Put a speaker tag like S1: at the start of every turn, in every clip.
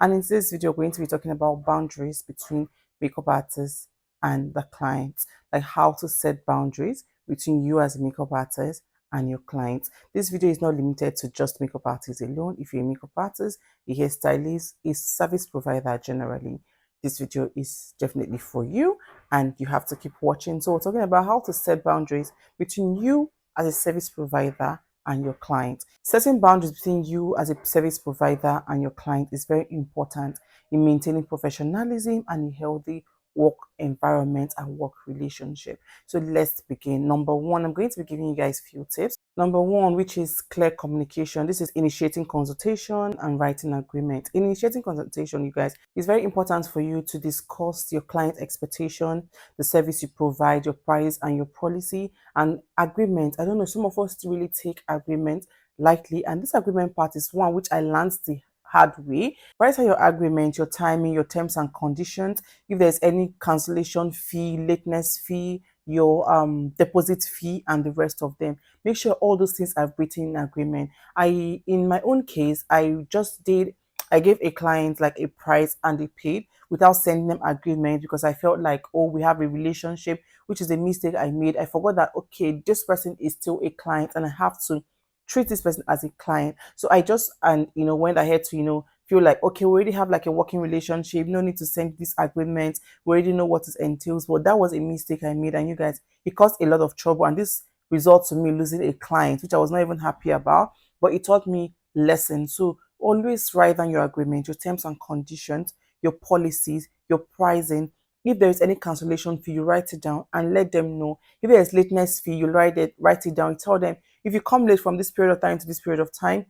S1: And in this video, we're going to be talking about boundaries between makeup artists and the clients, like how to set boundaries between you as a makeup artist and your clients. This video is not limited to just makeup artists alone. If you're a makeup artist, a hairstylist, a service provider generally, this video is definitely for you and you have to keep watching. So we're talking about how to set boundaries between you as a service provider and your client. Setting boundaries between you as a service provider and your client is very important in maintaining professionalism and a healthy work environment and work relationship. So let's begin. Number one, I'm going to be giving you guys a few tips. Number one, which is clear communication. This is initiating consultation and writing agreement. In initiating consultation, you guys, it's very important for you to discuss your client expectation, the service you provide, your price and your policy, and agreement. I don't know, some of us really take agreement lightly, and this agreement part is one which I learned the hard way. Write out your agreement, your timing, your terms and conditions. If there's any cancellation fee, lateness fee, your deposit fee, and the rest of them, make sure all those things are written in agreement. In my own case, I gave a client like a price and they paid without sending them agreement because I felt like, oh, we have a relationship, which is a mistake I made. I forgot that, okay, this person is still a client and I have to treat this person as a client. So I just, and went ahead to feel like, okay, we already have like a working relationship, no need to send this agreement, we already know what it entails. But that was a mistake I made, and you guys, it caused a lot of trouble, and this resulted to me losing a client, which I was not even happy about, but it taught me lessons. So always write down your agreement, your terms and conditions, your policies, your pricing. If there is any cancellation fee, you write it down and let them know. If there is lateness fee, you write it down. You tell them, if you come late from this period of time to this period of time,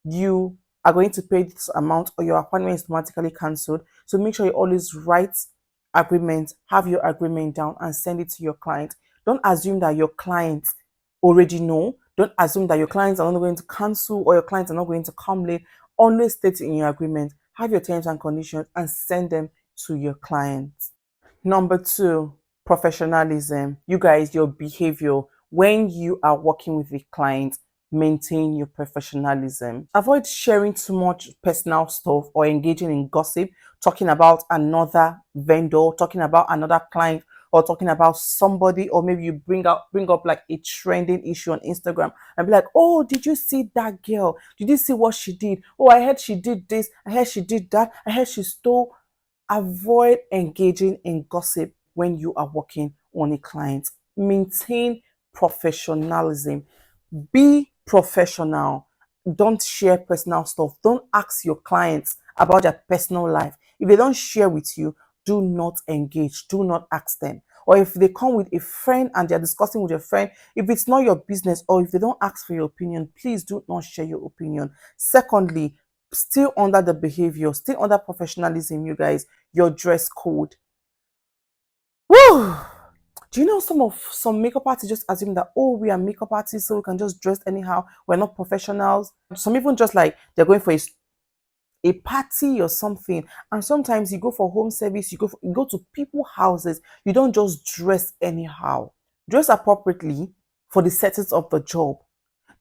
S1: you are going to pay this amount or your appointment is automatically cancelled. So make sure you always write agreement, have your agreement down and send it to your client. Don't assume that your clients already know. Don't assume that your clients are not going to cancel or your clients are not going to come late. Always state in your agreement, have your terms and conditions and send them to your clients. Number two, professionalism. You guys, your behavior when you are working with a client, maintain your professionalism. Avoid sharing too much personal stuff or engaging in gossip, talking about another vendor, talking about another client, or talking about somebody, or maybe you bring up like a trending issue on Instagram and be like, oh, did you see that girl? Did you see what she did? Oh, I heard she did this, I heard she did that, I heard she stole. Avoid engaging in gossip when you are working on a client. Maintain professionalism. Be professional. Don't share personal stuff. Don't ask your clients about their personal life. If they don't share with you, do not engage. Do not ask them. Or if they come with a friend and they're discussing with your friend, if it's not your business or if they don't ask for your opinion, please do not share your opinion. Secondly, still under the behavior, still under professionalism, you guys, your dress code. Woo! Do you know some makeup artists just assume that, oh, we are makeup artists, so we can just dress anyhow, we're not professionals. Some even just like they're going for a party or something, and sometimes you go for home service, you go to people's houses, you don't just dress anyhow. Dress appropriately for the settings of the job.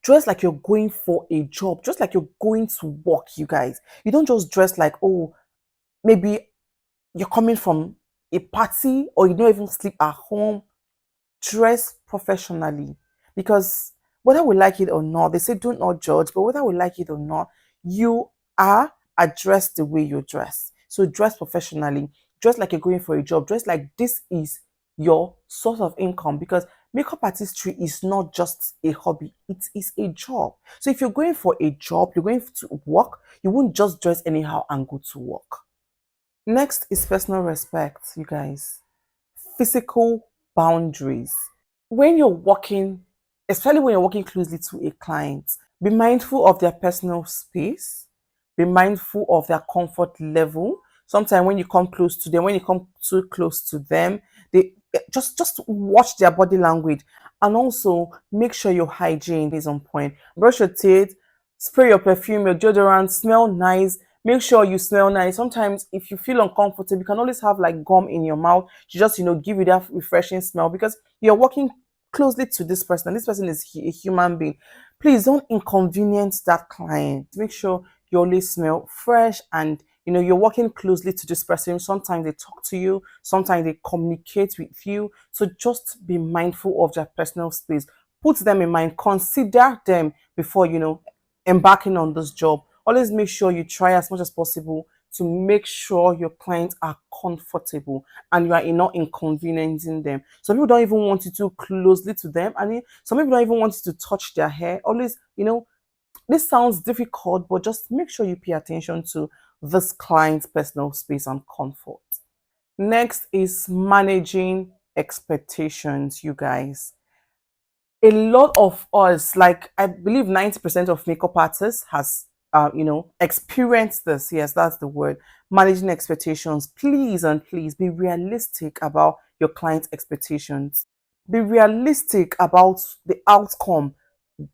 S1: Dress like you're going for a job, just like you're going to work, you guys. You don't just dress like, oh, maybe you're coming from a party or you don't even sleep at home. Dress professionally, because whether we like it or not, they say do not judge, but whether we like it or not, you are addressed the way you dress. So dress professionally, dress like you're going for a job, dress like this is your source of income, because makeup artistry is not just a hobby, it is a job. So if you're going for a job, you're going to work, you won't just dress anyhow and go to work. Next is personal respect, you guys. Physical boundaries. When you're working, especially when you're working closely to a client, be mindful of their personal space, be mindful of their comfort level. Sometimes when you come close to them, when you come too close to them, they just watch their body language, and also make sure your hygiene is on point. Brush your teeth, spray your perfume, your deodorant, smell nice. Make sure you smell nice. Sometimes if you feel uncomfortable, you can always have like gum in your mouth to just give you that refreshing smell, because you're working closely to this person and this person is a human being. Please don't inconvenience that client. Make sure you always smell fresh and You're working closely to this person. Sometimes they talk to you, sometimes they communicate with you. So just be mindful of their personal space. Put them in mind, consider them before, embarking on this job. Always make sure you try as much as possible to make sure your clients are comfortable and you are not inconveniencing them. Some people don't even want you too closely to them, and some people don't even want you to touch their hair. Always, this sounds difficult, but just make sure you pay attention to this client's personal space and comfort. Next is managing expectations, you guys. A lot of us, like I believe 90% of makeup artists has experienced this. Yes, that's the word. Managing expectations. Please and please be realistic about your client's expectations. Be realistic about the outcome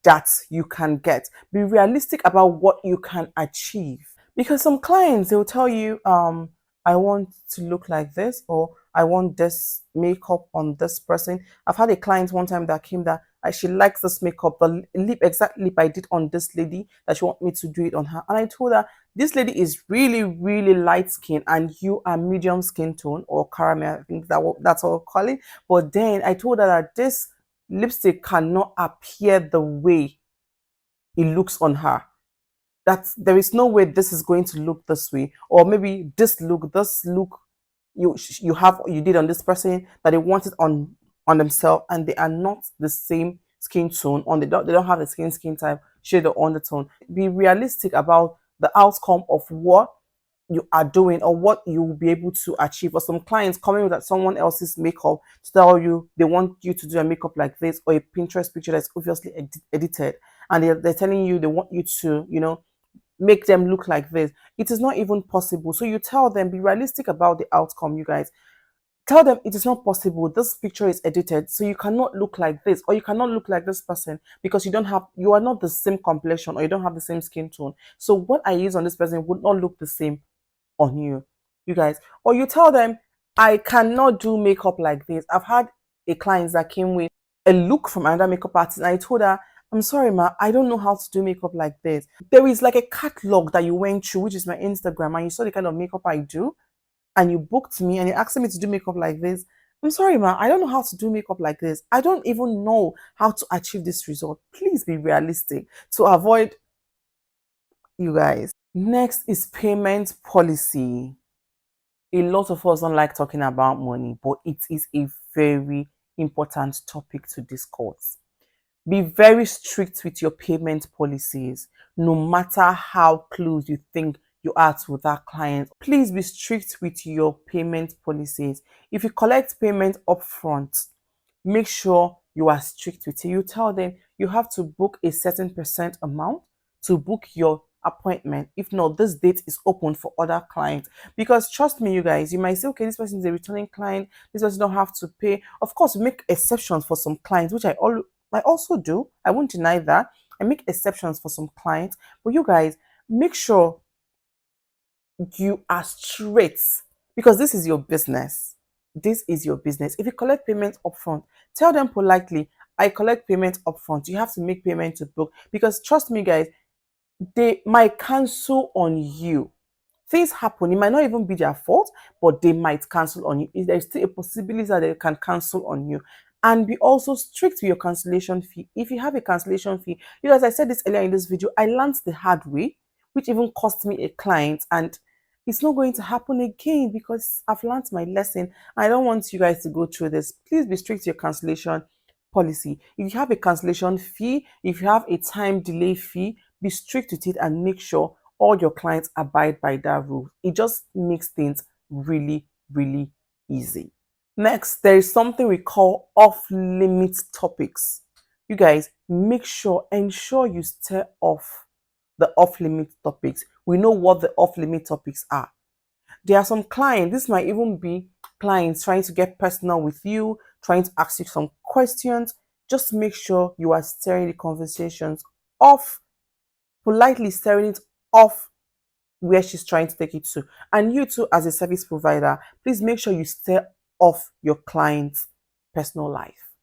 S1: that you can get. Be realistic about what you can achieve. Because some clients, they'll tell you, I want to look like this, or I want this makeup on this person. I've had a client one time that came that she likes this makeup, the exact lip I did on this lady, that she want me to do it on her. And I told her, this lady is really, really light skin and you are medium skin tone or caramel. I think that's what I'll call it. But then I told her that this lipstick cannot appear the way it looks on her. That there is no way this is going to look this way, or maybe this look you did on this person, that they want it on themselves, and they are not the same skin tone, on they don't have the skin type, shade, or undertone. Be realistic about the outcome of what you are doing or what you will be able to achieve. Or some clients coming with someone else's makeup to tell you they want you to do a makeup like this, or a Pinterest picture that's obviously edited, and they're telling you they want you to make them look like this. It is not even possible. So you tell them, be realistic about the outcome, you guys. Tell them it is not possible. This picture is edited, so you cannot look like this, or you cannot look like this person because you are not the same complexion, or you don't have the same skin tone. So what I use on this person would not look the same on you, you guys. Or you tell them, I cannot do makeup like this. I've had a client that came with a look from another makeup artist, and I told her, I'm sorry, ma, I don't know how to do makeup like this. There is like a catalog that you went through, which is my Instagram, and you saw the kind of makeup I do, and you booked me and you asked me to do makeup like this. I'm sorry, ma, I don't know how to do makeup like this. I don't even know how to achieve this result. Please be realistic to avoid, you guys. Next is payment policy. A lot of us don't like talking about money, but it is a very important topic to discuss. Be very strict with your payment policies, no matter how close you think you are to that client. Please be strict with your payment policies. If you collect payment upfront, make sure you are strict with it. You tell them you have to book a certain percent amount to book your appointment. If not, this date is open for other clients. Because trust me, you guys, you might say, okay, this person is a returning client, this person don't have to pay. Of course, we make exceptions for some clients, which I also do. I won't deny that. I make exceptions for some clients, but you guys, make sure you are straight, because this is your business. This is your business. If you collect payment upfront, tell them politely, I collect payment upfront. You have to make payment to book, because trust me, guys, they might cancel on you. Things happen. It might not even be their fault, but they might cancel on you. There's still a possibility that they can cancel on you. And be also strict with your cancellation fee. If you have a cancellation fee, you guys, I said this earlier in this video, I learned the hard way, which even cost me a client, and it's not going to happen again because I've learned my lesson. I don't want you guys to go through this. Please be strict with your cancellation policy. If you have a cancellation fee, if you have a time delay fee, be strict with it and make sure all your clients abide by that rule. It just makes things really, really easy. Next, there is something we call off-limit topics. You guys, ensure you stay off the off-limit topics. We know what the off-limit topics are. There are some clients, this might even be clients trying to get personal with you, trying to ask you some questions. Just make sure you are steering the conversations off, politely steering it off where she's trying to take it to. And you too, as a service provider, please make sure you stay off your client's personal life.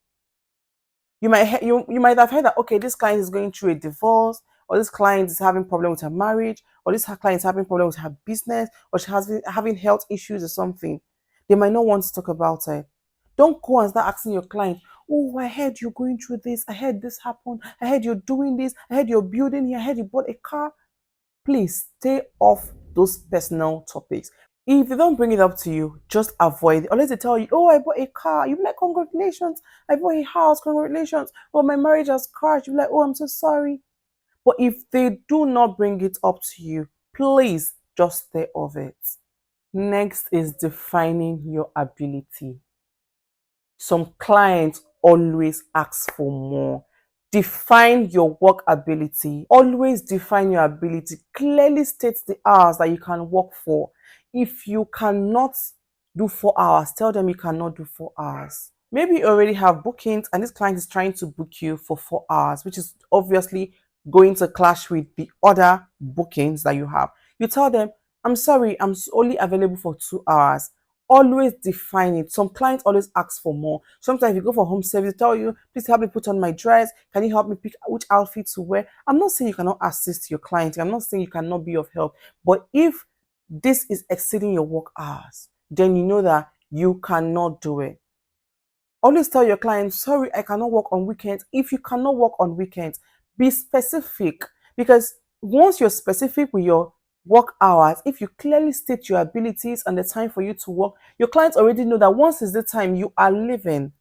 S1: You might have heard that, okay, this client is going through a divorce, or this client is having problem with her marriage, or this client is having problem with her business, or she has been having health issues or something, they might not want to talk about it. Don't go and start asking your client, oh, I heard you're going through this, I heard this happened, I heard you're doing this, I heard you're building here, I heard you bought a car. Please stay off those personal topics. If they don't bring it up to you, just avoid it. Unless they tell you, oh, I bought a car. You'll be like, congratulations. I bought a house. Congratulations. Oh, my marriage has crashed. You'll be like, oh, I'm so sorry. But if they do not bring it up to you, please just stay off it. Next is defining your ability. Some clients always ask for more. Define your work ability. Always define your ability. Clearly state the hours that you can work for. If you cannot do 4 hours, tell them you cannot do 4 hours. Maybe you already have bookings and this client is trying to book you for 4 hours, which is obviously going to clash with the other bookings that you have. You tell them, I'm sorry, I'm only available for 2 hours. Always define it. Some clients always ask for more. Sometimes if you go for home service, they tell you, please help me put on my dress. Can you help me pick which outfit to wear? I'm not saying you cannot assist your client. I'm not saying you cannot be of help. But if this is exceeding your work hours, then you know that you cannot do it. Always tell your client, sorry, I cannot work on weekends. If you cannot work on weekends, be specific. Because once you're specific with your work hours, if you clearly state your abilities and the time for you to work, your clients already know that once is the time you are leaving,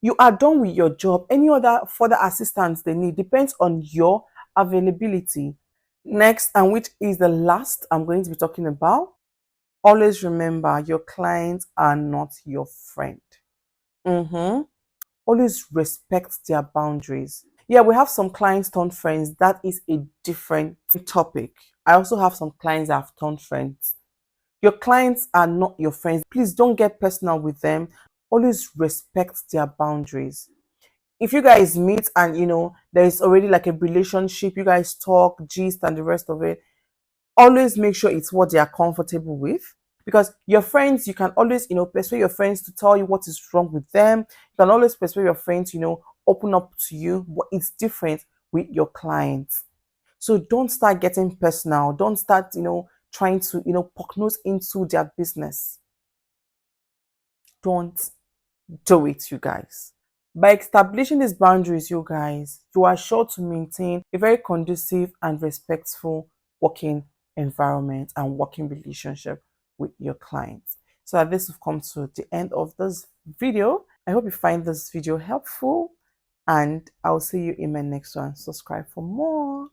S1: you are done with your job. Any other further assistance they need depends on your availability. Next, and which is the last I'm going to be talking about, always remember your clients are not your friend. Always respect their boundaries. Yeah, we have some clients turn friends. That is a different topic. I also have some clients that have turned friends. Your clients are not your friends. Please don't get personal with them. Always respect their boundaries. If you guys meet and there is already like a relationship, you guys talk, gist, and the rest of it, always make sure it's what they are comfortable with. Because your friends, you can always persuade your friends to tell you what is wrong with them. You can always persuade your friends, open up to you, but it's different with your clients. So don't start getting personal. Don't start trying to poke nose into their business. Don't do it, you guys. By establishing these boundaries, you guys, you are sure to maintain a very conducive and respectful working environment and working relationship with your clients. So that this will come to the end of this video. I hope you find this video helpful and I'll see you in my next one. Subscribe for more.